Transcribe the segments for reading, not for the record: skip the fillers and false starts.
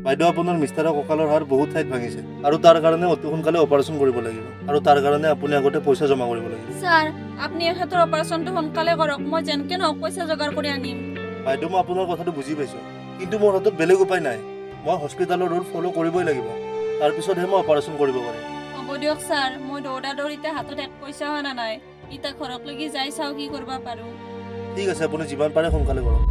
বাইদেউ আপোনাৰ মিষ্টাৰৰ কঁকালৰ হাড় বহুত ঠাইত ভাঙিছে আৰু তাৰ কাৰণে অতি সোনকালে অপাৰেশ্যন কৰিব লাগিব আৰু তাৰ কাৰণে আপুনি আগতে পইচা জমা কৰিব লাগিব। স্যাৰ আপুনি এখেতৰ অপাৰেশ্যনটো সোনকালে কৰক, মই যেনকে নহওক পইচা যোগাৰ কৰি আনিম। বাইদেউ মই আপোনাৰ কথাটো বুজি পাইছোঁ, কিন্তু মোৰ হাতত বেলেগ উপায় নাই। মই হস্পিটেলৰ ৰুল ফ'ল' কৰিবই লাগিব, তাৰপিছতহে মই অপাৰেশ্যন কৰিব পাৰিম। হ'ব দিয়ক ছাৰ, মই দৌৰা দৌৰিতে হাতত এক পইচা হোৱা নাই, এতিয়া ঘৰক লাগি যাই চাওঁ কি কৰিব পাৰোঁ। ঠিক আছে, আপুনি যিমান পাৰে সোনকালে কৰক।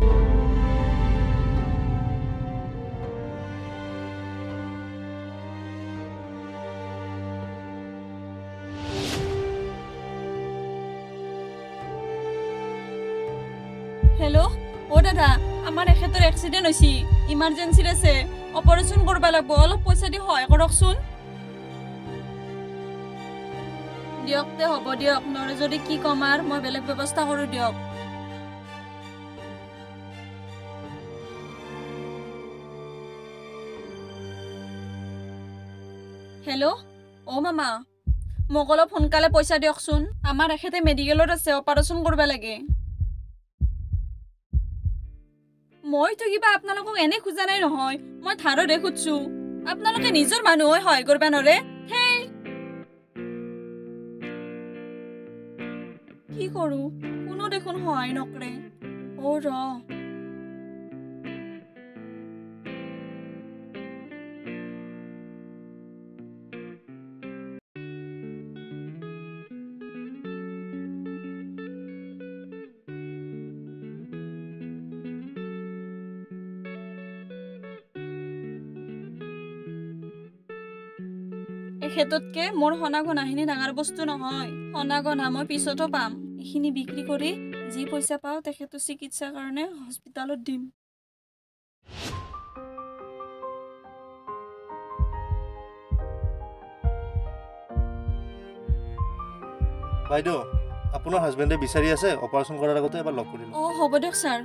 হেল্ল', অ' দাদা, আমাৰ এখেতৰ এক্সিডেণ্ট হৈছে, ইমাৰ্জেঞ্চিত আছে, অপাৰেশ্যন কৰিব লাগিব, অলপ পইচা দি সহায় কৰকচোন। দিয়ক তে হ'ব দিয়ক, নৰে যদি কি ক'ম আৰু মই বেলেগ ব্যৱস্থা কৰোঁ দিয়ক। হেল্ল', অ' মামা, মোক অলপ সোনকালে পইচা দিয়কচোন, আমাৰ এখেতে মেডিকেলত আছে, অপাৰেশ্যন কৰিব লাগে। মইতো কিবা আপোনালোকক এনে খোজা নাই নহয়, মই ধাৰৰে খুজিছো, আপোনালোকে নিজৰ মানুহ হৈ সহায় কৰিব নোৱাৰে। হেই কি কৰো, কোনো দেখোন সহায় নকৰে। অ' ৰ এখেততকে মোৰ সোণা গহনাখিনি ডাঙৰ বস্তু নহয়, সোণা গহনা মই পিছতো পাম, এইখিনি বিক্ৰী কৰি যি পইচা পাওঁ তেখেতৰ চিকিৎসাৰ কাৰণে হস্পিটালত দিম। বাইদেউ, আপোনাৰ হাজবেণ্ডে বিচাৰি আছে, অপাৰেশ্যন কৰাৰ আগতে এবাৰ লগ কৰিম। অ' হ'ব দিয়ক ছাৰ।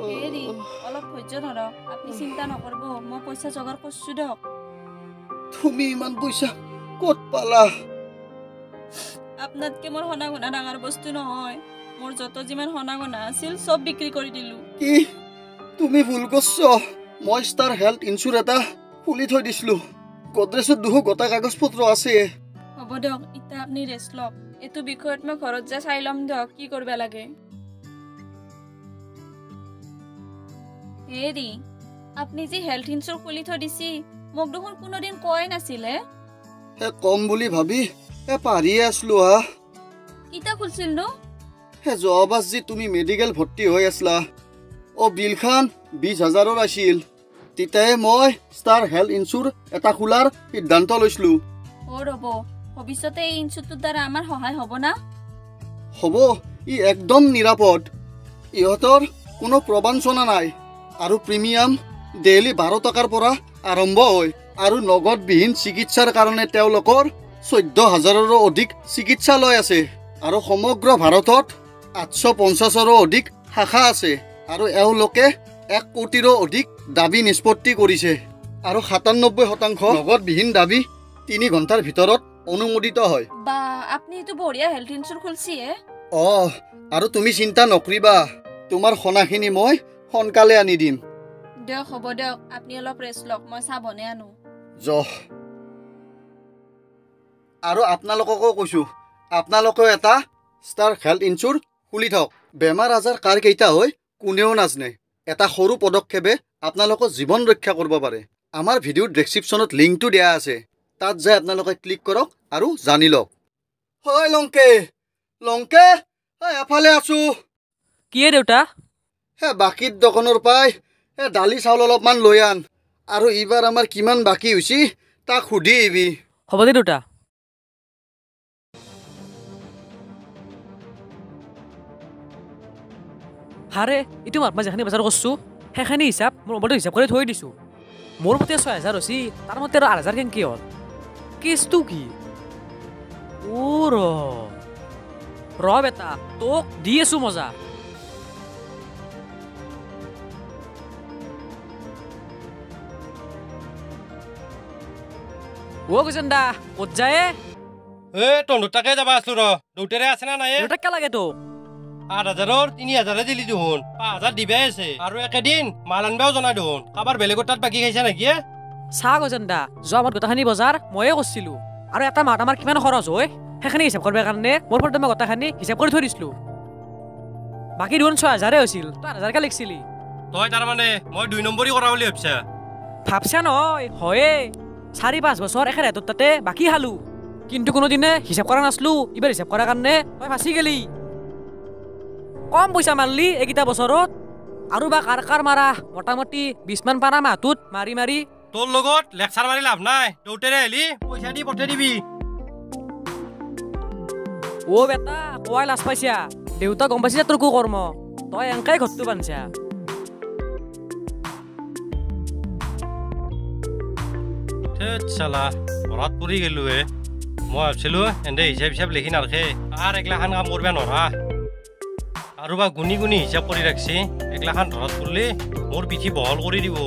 হেৰি অলপ ধৈৰ্য ধৰক, আপুনি চিন্তা নকৰিব, মই পইচা যোগাৰ কৰিছো দিয়ক। তুমি ইমান পইচা ক'ত পালা? আপোনাতকে মোৰ সোণা গহনা ডাঙৰ বস্তু নহয়, মোৰ যত যিমান সোণা গহনা আছিল চব বিক্ৰী কৰি দিলো। কি তুমি ভুল কৰছ? মই ষ্টাৰ হেল্থ ইঞ্চুৰ এটা খুলি থৈ দিছিলো, গডৰেজত দুহু গোটা কাগজ পত্ৰ আছে। হ'ব দিয়ক, এতিয়া আপুনি ৰেষ্ট লওক, এইটো বিষয়ত মই ঘৰত যাই চাই ল'ম দিয়ক কি কৰিব লাগে। হেৰি আপুনি যি হেল্থ ইঞ্চুৰ খুলি থৈ দিছি, মোক দেখোন কোনোদিন কোৱাই নাছিলে। হে কম বুলি ভাবি পাহৰিয়ে আছিলো হা। কিতা খুলছিল নো? হে যোৱাবাৰ যি তুমি মেডিকেল ভৰ্তি হৈ আছিলা, বিলখান 20,000 আছিল, তেতিয়াই মই ষ্টাৰ হেল্থ ইঞ্চুৰ এটা খোলাৰ সিদ্ধান্ত লৈছিলো। অ' ৰ'ব, ভৱিষ্যতে এই ইঞ্চুৰটোৰ দ্বাৰা আমাৰ সহায় হ'ব না? হ'ব, ই একদম নিৰাপদ, ইহঁতৰ কোনো প্ৰবঞ্চনা নাই, আৰু প্ৰিমিয়াম ডেইলি 12 টকাৰ পৰা আৰম্ভ হয়, আৰু নগদবিহীন চিকিৎসাৰ কাৰণে তেওঁলোকৰ 14,000ৰো অধিক চিকিৎসালয় আছে, আৰু সমগ্ৰ ভাৰতত 850ৰো অধিক শাখা আছে, আৰু এওঁলোকে 1 কোটিৰো অধিক দাবী নিষ্পত্তি কৰিছে, আৰু 97% নগদবিহীন দাবী 3 ঘণ্টাৰ ভিতৰত অনুমোদিত হয়। বা আপুনি এইটো বঢ়িয়া হেল্থ ইঞ্চুৰ খুলছি হে। আৰু তুমি চিন্তা নকৰিবা, তোমাৰ সোণাখিনি মই সোনকালে আনি দিম। দিয়ক হ'ব দিয়ক, আপুনি অলপ ৰেষ্ট লওক, মই চাহ বনাই আনো। আৰু আপোনালোককো কৈছো, আপোনালোকেও এটা ষ্টাৰ হেল্থ ইঞ্চুৰ খুলি থওক, বেমাৰ আজাৰ কাৰ কেইটা হয় কোনেও নাজানে, এটা সৰু পদক্ষেপে আপোনালোকৰ জীৱন ৰক্ষা কৰিব পাৰে। আমাৰ ভিডিঅ'ৰ ডেছক্ৰিপশ্যনত লিংকটো দিয়া আছে, তাত যাই আপোনালোকে ক্লিক কৰক আৰু জানি লওক। হয় লংকে, লংকে এফালে আছো। কিয়ে দেউতা? বাকীৰ দোকানৰ পৰাই দালি চাউল অলপমান লৈ আন, আৰু এইবাৰ আমাৰ কিমান বাকী হৈছে তাক সুধি আহিবি। হ'ব দে দেউতা। হাৰে এইটো মই যেখানি বজাৰ কৰিছো সেইখানি হিচাপ মোৰ মোবাইলটো হিচাপ কৰি থৈ দিছোঁ, মোৰ মতে 6,000 হৈছে, তাৰ মতে আৰু 8,000 কেনেকৈ হ'ল? কেছটো কি? ৰ বেটা, তোক দি আছো মজা। কৈছেন দা ক'ত যায়? তন্দুৰ তাকে যাবা আছো ৰ দেউতাৰে আছে না নাই দেউতাক কে লাগে তোক 8,000ৰ 3,000 দিলি দেখোন 5,000 দিবাই আছে আৰু একেদিন মাল আনবাও জনাই দেখোন কাৰোবাৰ বেলেগৰ তাত বাকী খাইছা নেকি চাহ গজেন দা যোৱা মাহত গোটেইখিনি বজাৰ ময়ে কৰিছিলোঁ আৰু এটা মাহত আমাৰ কিমান খৰচ হয় সেইখিনি হিচাপ কৰিবৰ কাৰণে মোৰ ফটো মই গোটেইখিনি হিচাপ কৰি থৈ দিছিলোঁ বাকী দেখোন 6,000 হৈছিল তই 8,000কে লিখিছিলি তই তাৰমানে মই 2 নম্বৰী কৰা বুলি ভাবছা ভাবছা নহয় হয়ে 4-5 বছৰ একে ৰেটৰ তাতে বাকী খালোঁ কিন্তু কোনোদিনে হিচাপ কৰা নাছিলোঁ এইবাৰ হিচাপ কৰাৰ কাৰণে তই ফাঁচি গেলি কম পইচা মাৰলি এইকেইটা বছৰত আৰু বা কাৰ মাৰা মোটামুটি 20 মান পাৰা মাহটোত মাৰি মাৰি তোৰ লগত লেকচাৰ মাৰি লাভ নাই দেউতাৰে আহিলি পইচা দি পঠাই দিবি অ' বেটা কোৱাই লাজ পাইছা দেউতা গম পাইছে তোৰ কু কৰ্ম তই এনেকাই ঘৰটো বান্ধিছা চালা ঘৰত পৰি গেলো মই ভাবছিলো এনে হিচাপ লিখি নাৰাখে আৰু 1 লাখ কাম কৰিব নোৱাৰা আৰু বা গুণি হিচাপ কৰি ৰাখছি 1 লাখ ধৰত পৰিলে মোৰ পিঠি বহল কৰি দিব